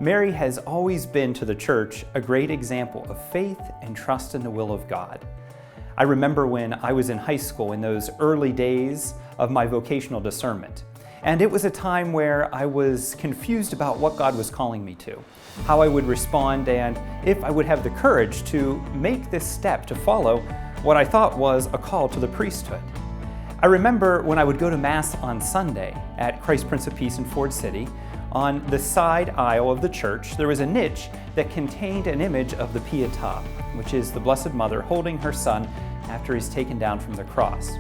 Mary has always been to the church a great example of faith and trust in the will of God. I remember when I was in high school in those early days of my vocational discernment. And it was a time where I was confused about what God was calling me to, how I would respond, and if I would have the courage to make this step to follow what I thought was a call to the priesthood. I remember when I would go to Mass on Sunday at Christ Prince of Peace in Ford City, on the side aisle of the church, there was a niche that contained an image of the Pietà, which is the Blessed Mother holding her son after he's taken down from the cross.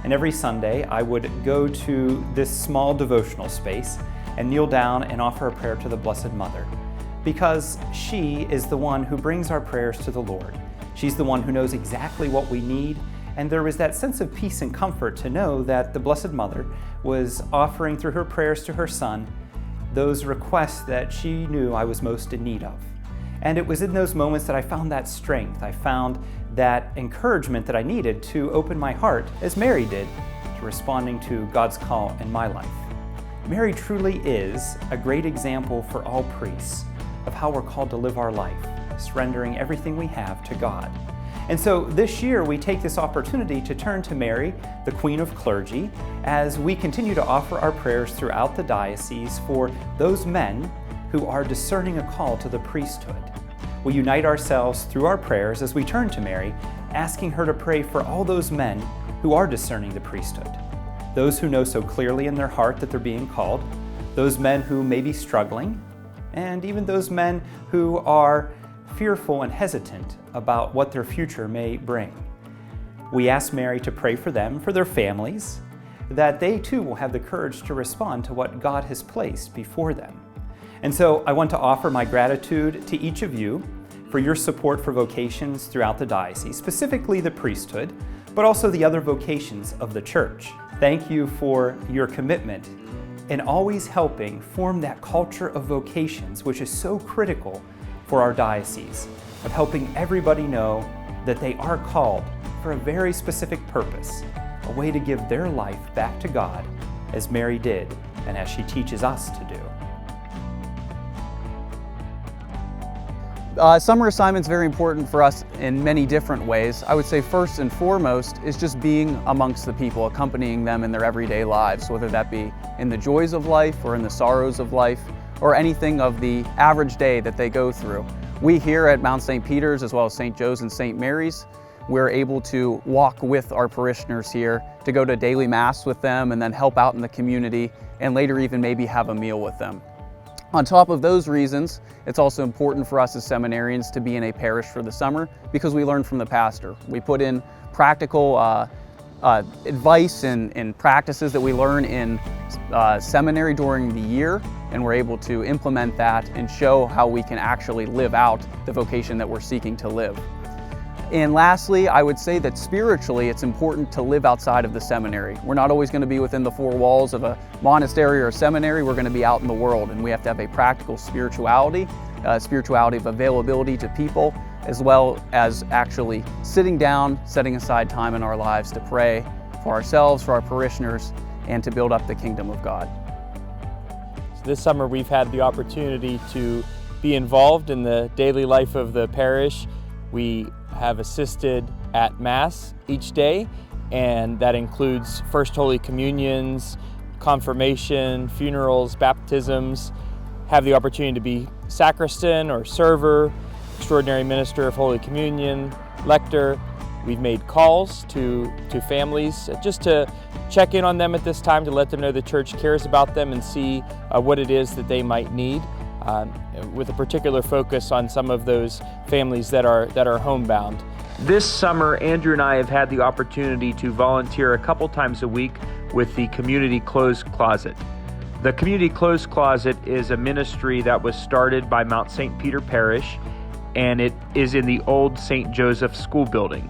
And every Sunday, I would go to this small devotional space and kneel down and offer a prayer to the Blessed Mother, because she is the one who brings our prayers to the Lord. She's the one who knows exactly what we need, and there was that sense of peace and comfort to know that the Blessed Mother was offering through her prayers to her son those requests that she knew I was most in need of. And it was in those moments that I found that strength. I found that encouragement that I needed to open my heart, as Mary did, to responding to God's call in my life. Mary truly is a great example for all priests of how we're called to live our life, surrendering everything we have to God. And so this year we take this opportunity to turn to Mary, the Queen of Clergy, as we continue to offer our prayers throughout the diocese for those men who are discerning a call to the priesthood. We unite ourselves through our prayers as we turn to Mary, asking her to pray for all those men who are discerning the priesthood, those who know so clearly in their heart that they're being called, those men who may be struggling, and even those men who are fearful and hesitant about what their future may bring. We ask Mary to pray for them, for their families, that they too will have the courage to respond to what God has placed before them. And so I want to offer my gratitude to each of you for your support for vocations throughout the diocese, specifically the priesthood, but also the other vocations of the church. Thank you for your commitment in always helping form that culture of vocations, which is so critical for our diocese, of helping everybody know that they are called for a very specific purpose, a way to give their life back to God, as Mary did and as she teaches us to do. Summer assignment's very important for us in many different ways. I would say first and foremost is just being amongst the people, accompanying them in their everyday lives, whether that be in the joys of life or in the sorrows of life, or anything of the average day that they go through. We here at Mount St. Peter's, as well as St. Joe's and St. Mary's, we're able to walk with our parishioners here, to go to daily Mass with them and then help out in the community, and later even maybe have a meal with them. On top of those reasons, it's also important for us as seminarians to be in a parish for the summer, because we learn from the pastor. We put in practical advice and practices that we learn in seminary during the year, and we're able to implement that and show how we can actually live out the vocation that we're seeking to live. And lastly, I would say that spiritually it's important to live outside of the seminary. We're not always going to be within the four walls of a monastery or a seminary. We're going to be out in the world, and we have to have a practical spirituality of availability to people, as well as actually sitting down, setting aside time in our lives to pray for ourselves, for our parishioners, and to build up the kingdom of God. This summer we've had the opportunity to be involved in the daily life of the parish. We have assisted at Mass each day, and that includes First Holy Communions, confirmation, funerals, baptisms. Have the opportunity to be sacristan or server, extraordinary minister of Holy Communion, lector. We've made calls to families just to check in on them at this time, to let them know the church cares about them and see what it is that they might need, with a particular focus on some of those families that are homebound. This summer, Andrew and I have had the opportunity to volunteer a couple times a week with the Community Clothes Closet. The Community Clothes Closet is a ministry that was started by Mount St. Peter Parish, and it is in the old St. Joseph School building.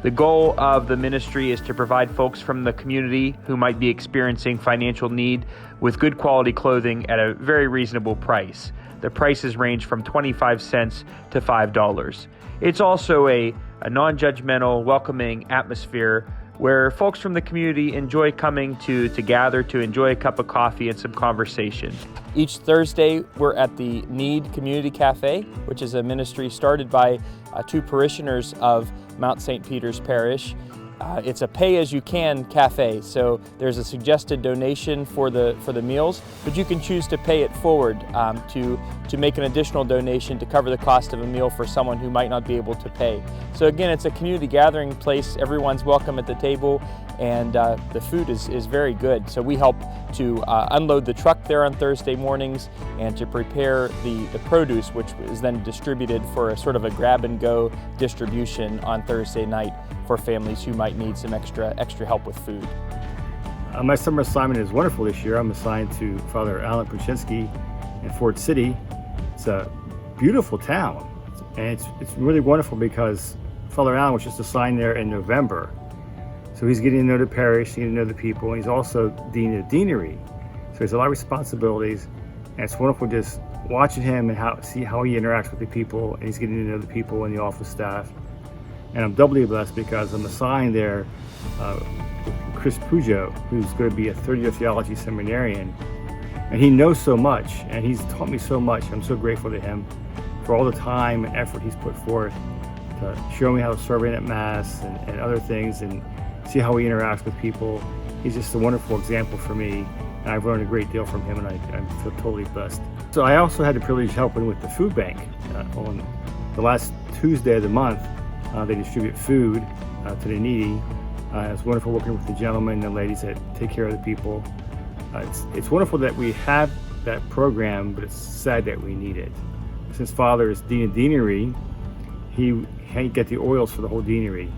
The goal of the ministry is to provide folks from the community who might be experiencing financial need with good quality clothing at a very reasonable price. The prices range from 25 cents to $5. It's also a non-judgmental, welcoming atmosphere where folks from the community enjoy coming to gather to enjoy a cup of coffee and some conversation. Each Thursday, we're at the Need Community Cafe, which is a ministry started by two parishioners of Mount St. Peter's Parish. It's a pay-as-you-can cafe, so there's a suggested donation for the meals, but you can choose to pay it forward to make an additional donation to cover the cost of a meal for someone who might not be able to pay. So again, it's a community gathering place. Everyone's welcome at the table, and the food is very good. So we help to unload the truck there on Thursday mornings and to prepare the produce, which is then distributed for a sort of a grab-and-go distribution on Thursday night for families who might need some extra help with food. My summer assignment is wonderful this year. I'm assigned to Father Alan Puczynski in Fort City. It's a beautiful town, and it's really wonderful because Father Alan was just assigned there in November. So he's getting to know the parish, getting to know the people, and he's also dean of the deanery. So there's a lot of responsibilities, and it's wonderful just watching him and see how he interacts with the people, and he's getting to know the people and the office staff. And I'm doubly blessed because I'm assigned there with Chris Pujo, who's going to be a third-year theology seminarian. And he knows so much, and he's taught me so much. I'm so grateful to him for all the time and effort he's put forth to show me how to serve at Mass and other things, and see how he interacts with people. He's just a wonderful example for me, and I've learned a great deal from him, and I feel totally blessed. So I also had the privilege of helping with the food bank. On the last Tuesday of the month, they distribute food to the needy. It's wonderful working with the gentlemen and ladies that take care of the people. It's wonderful that we have that program, but it's sad that we need it. Since Father is Dean of Deanery, he get the oils for the whole deanery.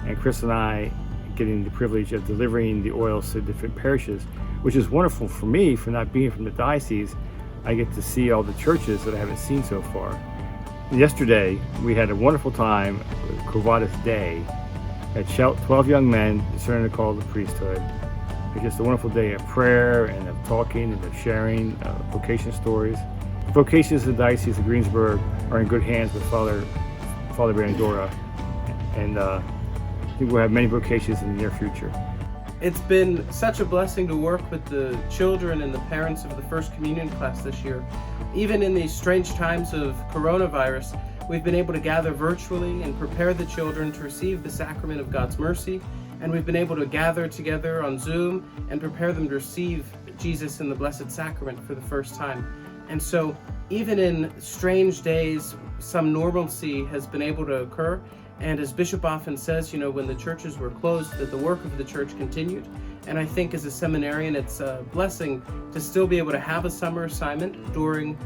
And Chris and I getting the privilege of delivering the oils to different parishes, which is wonderful for me for not being from the diocese. I get to see all the churches that I haven't seen so far. Yesterday, we had a wonderful time with Covadis Day at 12 young men discerning the call of the priesthood. It's just a wonderful day of prayer and of talking and of sharing vocation stories. Vocations in the Diocese of Greensburg are in good hands with Father Bandura, and I think we'll have many vocations in the near future. It's been such a blessing to work with the children and the parents of the First Communion class this year. Even in these strange times of coronavirus, we've been able to gather virtually and prepare the children to receive the sacrament of God's mercy, and we've been able to gather together on Zoom and prepare them to receive Jesus in the Blessed Sacrament for the first time. And so, even in strange days, some normalcy has been able to occur. And as Bishop often says, when the churches were closed, that the work of the church continued. And I think as a seminarian, it's a blessing to still be able to have a summer assignment during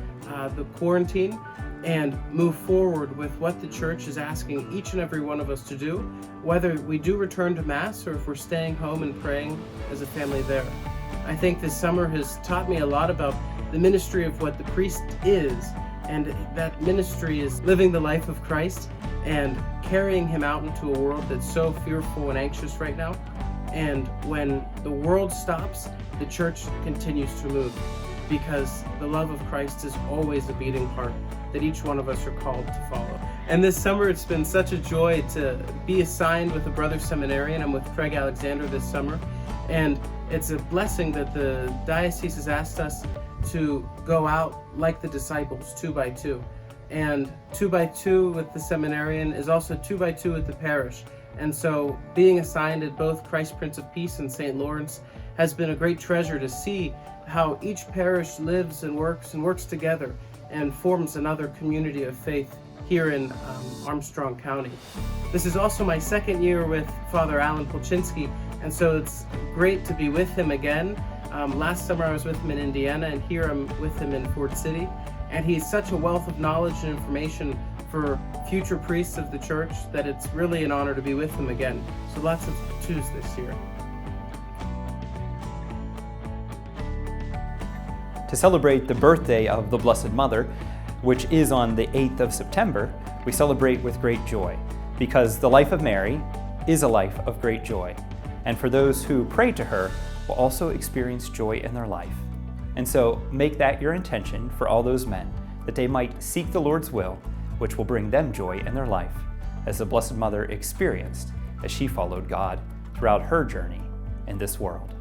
the quarantine and move forward with what the church is asking each and every one of us to do, whether we do return to Mass or if we're staying home and praying as a family there. I think this summer has taught me a lot about the ministry of what the priest is, and that ministry is living the life of Christ and carrying him out into a world that's so fearful and anxious right now. And when the world stops, the church continues to move, because the love of Christ is always a beating heart that each one of us are called to follow. And this summer, it's been such a joy to be assigned with a brother seminarian. I'm with Craig Alexander this summer, and it's a blessing that the diocese has asked us to go out like the disciples, 2 by 2. And 2 by 2 with the seminarian is also 2 by 2 with the parish. And so being assigned at both Christ Prince of Peace and St. Lawrence has been a great treasure to see how each parish lives and works together and forms another community of faith here in Armstrong County. This is also my second year with Father Alan Puczynski, and so it's great to be with him again. Last summer I was with him in Indiana, and here I'm with him in Fort City. And he's such a wealth of knowledge and information for future priests of the church that it's really an honor to be with him again. So lots of twos this year. To celebrate the birthday of the Blessed Mother, which is on the 8th of September, we celebrate with great joy, because the life of Mary is a life of great joy. And for those who pray to her, will also experience joy in their life. And so make that your intention for all those men, that they might seek the Lord's will, which will bring them joy in their life, as the Blessed Mother experienced as she followed God throughout her journey in this world.